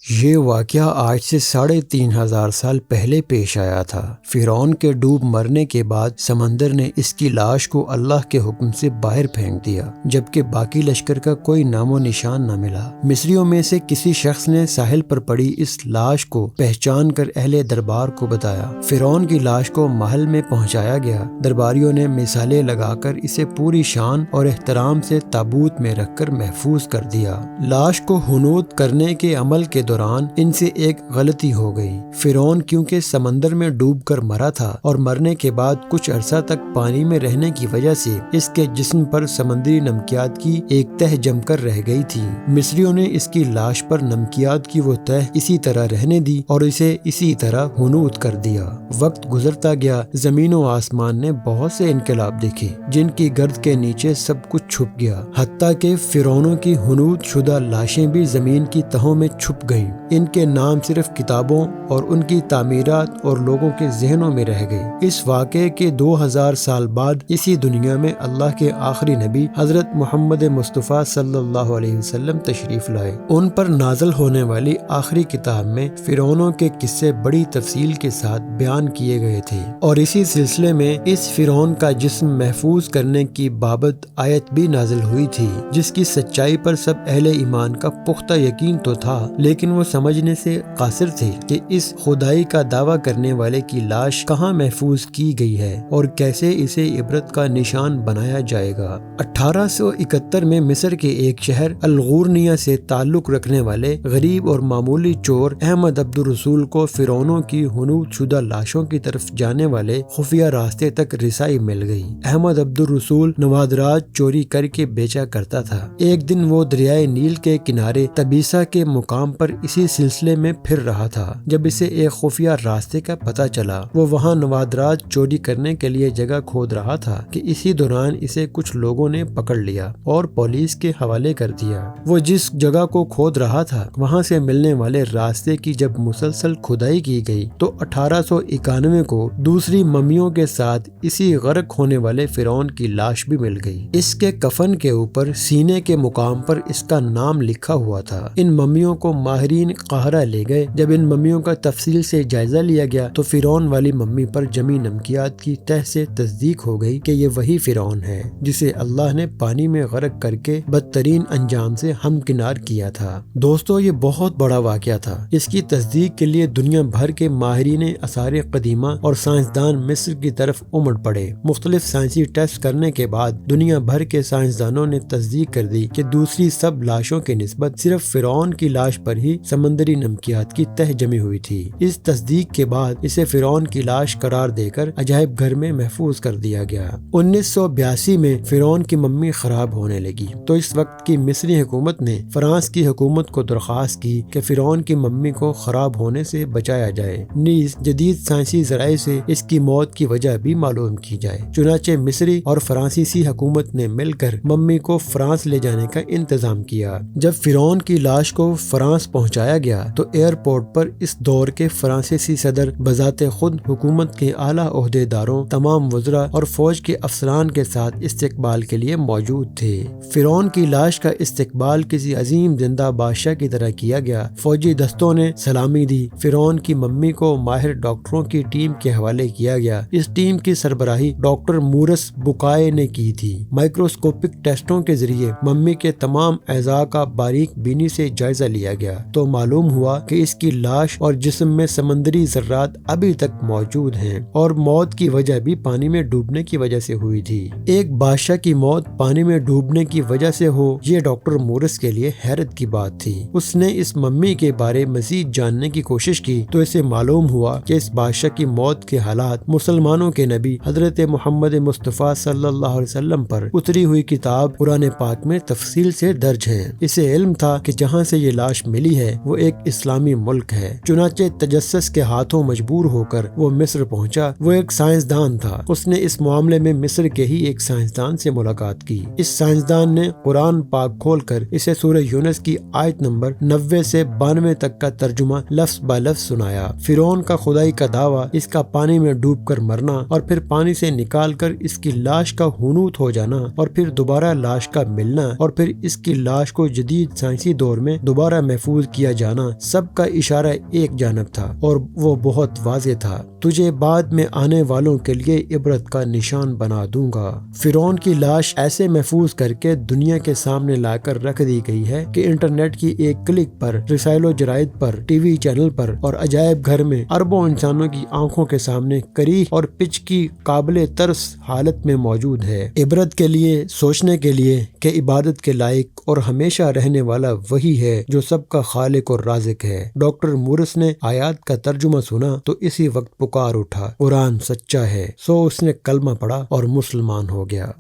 یہ واقعہ آج سے 3500 سال پہلے پیش آیا تھا۔ فرعون کے ڈوب مرنے کے بعد سمندر نے اس کی لاش کو اللہ کے حکم سے باہر پھینک دیا، جبکہ باقی لشکر کا کوئی نام و نشان نہ ملا۔ مصریوں میں سے کسی شخص نے ساحل پر پڑی اس لاش کو پہچان کر اہل دربار کو بتایا۔ فرعون کی لاش کو محل میں پہنچایا گیا۔ درباریوں نے مثالیں لگا کر اسے پوری شان اور احترام سے تابوت میں رکھ کر محفوظ کر دیا۔ لاش کو حنوط کرنے کے عمل کے دوران ان سے ایک غلطی ہو گئی۔ فرعون کیونکہ سمندر میں ڈوب کر مرا تھا اور مرنے کے بعد کچھ عرصہ تک پانی میں رہنے کی وجہ سے اس کے جسم پر سمندری نمکیات کی ایک تہ جم کر رہ گئی تھی۔ مصریوں نے اس کی لاش پر نمکیات کی وہ تہ اسی طرح رہنے دی اور اسے اسی طرح حنوط کر دیا۔ وقت گزرتا گیا، زمین و آسمان نے بہت سے انقلاب دیکھے جن کی گرد کے نیچے سب کچھ چھپ گیا، حتیٰ کہ فرعونوں کی حنوط شدہ لاشیں بھی زمین کی تہوں میں چھپ گئیں۔ ان کے نام صرف کتابوں اور ان کی تعمیرات اور لوگوں کے ذہنوں میں رہ گئے۔ اس واقعے کے 2000 سال بعد اسی دنیا میں اللہ کے آخری نبی حضرت محمد مصطفیٰ صلی اللہ علیہ وسلم تشریف لائے۔ ان پر نازل ہونے والی آخری کتاب میں فرعونوں کے قصے بڑی تفصیل کے ساتھ بیان کیے گئے تھے، اور اسی سلسلے میں اس فرعون کا جسم محفوظ کرنے کی بابت آیت بھی نازل ہوئی تھی، جس کی سچائی پر سب اہل ایمان کا پختہ یقین تو تھا، لیکن وہ سمجھنے سے قاصر تھے کہ اس خدائی کا دعویٰ کرنے والے کی لاش کہاں محفوظ کی گئی ہے اور کیسے اسے عبرت کا نشان بنایا جائے گا۔ 1871 میں مصر کے ایک شہر الغورنیہ سے تعلق رکھنے والے غریب اور معمولی چور احمد عبد الرسول کو فرعونوں کی حنوط شدہ لاشوں کی طرف جانے والے خفیہ راستے تک رسائی مل گئی۔ احمد عبد الرسول نوادرات چوری کر کے بیچا کرتا تھا۔ ایک دن وہ دریائے نیل کے کنارے تبیسا کے مقام پر اسی سلسلے میں پھر رہا تھا جب اسے ایک خفیہ راستے کا پتہ چلا۔ وہ وہاں نوادرات چوری کرنے کے لیے جگہ کھود رہا تھا کہ اسی دوران اسے کچھ لوگوں نے پکڑ لیا اور پولیس کے حوالے کر دیا۔ وہ جس جگہ کو کھود رہا تھا وہاں سے ملنے والے راستے کی جب مسلسل کھدائی کی گئی تو 1891 کو دوسری ممیوں کے ساتھ اسی غرق ہونے والے فرعون کی لاش بھی مل گئی۔ اس کے کفن کے اوپر سینے کے مقام پر اس کا نام لکھا ہوا تھا۔ ان ممیوں کو ماہرین قاہرہ لے گئے۔ جب ان ممیوں کا تفصیل سے جائزہ لیا گیا تو فرعون والی ممی پر جمی نمکیات کی تہ سے تصدیق ہو گئی کہ یہ وہی فرعون ہے جسے اللہ نے پانی میں غرق کر کے بدترین انجام سے ہمکنار کیا تھا۔ دوستو، یہ بہت بڑا واقعہ تھا۔ اس کی تصدیق کے لیے دنیا بھر کے ماہرین آثار قدیمہ اور سائنسدان مصر کی طرف امڑ پڑے۔ مختلف سائنسی ٹیسٹ کرنے کے بعد دنیا بھر کے سائنسدانوں نے تصدیق کر دی کہ دوسری سب لاشوں کے نسبت صرف فرعون کی لاش پر ہی سمندری نمکیات کی تہ جمی ہوئی تھی۔ اس تصدیق کے بعد اسے فرعون کی لاش قرار دے کر عجائب گھر میں محفوظ کر دیا گیا۔ 1982 میں فرعون کی ممی خراب ہونے لگی تو اس وقت کی مصری حکومت نے فرانس کی حکومت کو درخواست کی کہ فرعون کی ممی کو خراب ہونے سے بچایا جائے، نیز جدید سائنسی ذرائع سے اس کی موت کی وجہ بھی معلوم کی جائے۔ چنانچہ مصری اور فرانسیسی حکومت نے مل کر ممی کو فرانس لے جانے کا انتظام کیا۔ جب فرعون کی لاش کو فرانس پہنچایا گیا تو ایئرپورٹ پر اس دور کے فرانسیسی صدر بذات خود حکومت کے اعلیٰ عہدیداروں، تمام وزراء اور فوج کے افسران کے ساتھ استقبال کے لیے موجود تھے۔ فرعون کی لاش کا استقبال کسی عظیم زندہ بادشاہ کی طرح کیا گیا۔ فوجی دستوں نے سلامی دی۔ فرعون کی ممی کو ماہر ڈاکٹروں کی ٹیم کے حوالے کیا گیا۔ اس ٹیم کی سربراہی ڈاکٹر مورس بکائے نے کی تھی۔ مائکروسکوپک ٹیسٹوں کے ذریعے ممی کے تمام اعضاء کا باریک بینی سے جائزہ لیا گیا تو معلوم ہوا کہ اس کی لاش اور جسم میں سمندری ذرات ابھی تک موجود ہیں اور موت کی وجہ بھی پانی میں ڈوبنے کی وجہ سے ہوئی تھی۔ ایک بادشاہ کی موت پانی میں ڈوبنے کی وجہ سے ہو، یہ ڈاکٹر مورس کے لیے حیرت کی بات تھی۔ اس نے اس ممی کے بارے مزید جاننے کی کوشش کی تو اسے معلوم ہوا کہ اس بادشاہ کی موت کے حالات مسلمانوں کے نبی حضرت محمد مصطفیٰ صلی اللہ علیہ وسلم پر اتری ہوئی کتاب قرآن پاک میں تفصیل سے درج ہیں۔ اسے علم تھا کہ جہاں سے یہ لاش ملی ہے وہ ایک اسلامی ملک ہے۔ چنانچہ تجسس کے ہاتھوں مجبور ہو کر وہ مصر پہنچا۔ وہ ایک سائنسدان تھا۔ اس نے اس معاملے میں مصر کے ہی ایک سائنسدان سے ملاقات کی۔ اس سائنسدان نے قرآن پاک کھول کر اسے سورہ یونس کی آیت نمبر 90 سے 92 تک کا ترجمہ لفظ با لفظ سنایا۔ فرعون کا خدائی کا دعویٰ، اس کا پانی میں ڈوب کر مرنا اور پھر پانی سے نکال کر اس کی لاش کا حنوط ہو جانا اور پھر دوبارہ لاش کا ملنا اور پھر اس کی لاش کو جدید سائنسی دور میں دوبارہ محفوظ کیا جانا سب کا اشارہ ایک جانب تھا اور وہ بہت واضح تھا، تجھے بعد میں آنے والوں کے لیے عبرت کا نشان بنا دوں گا۔ فرعون کی لاش ایسے محفوظ کر کے دنیا کے سامنے لا کر رکھ دی گئی ہے کہ انٹرنیٹ کی ایک کلک پر، رسائل و جرائد پر، ٹی وی چینل پر اور عجائب گھر میں اربوں انسانوں کی آنکھوں کے سامنے کریح اور پچ کی قابل ترس حالت میں موجود ہے، عبرت کے لیے، سوچنے کے لیے کہ عبادت کے لائق اور ہمیشہ رہنے والا وہی ہے جو سب کا خالق اور رازق ہے۔ ڈاکٹر مورس نے آیات کا ترجمہ سنا تو اسی وقت پکار اٹھا، قرآن سچا ہے، سو اس نے کلمہ پڑھا اور مسلمان ہو گیا۔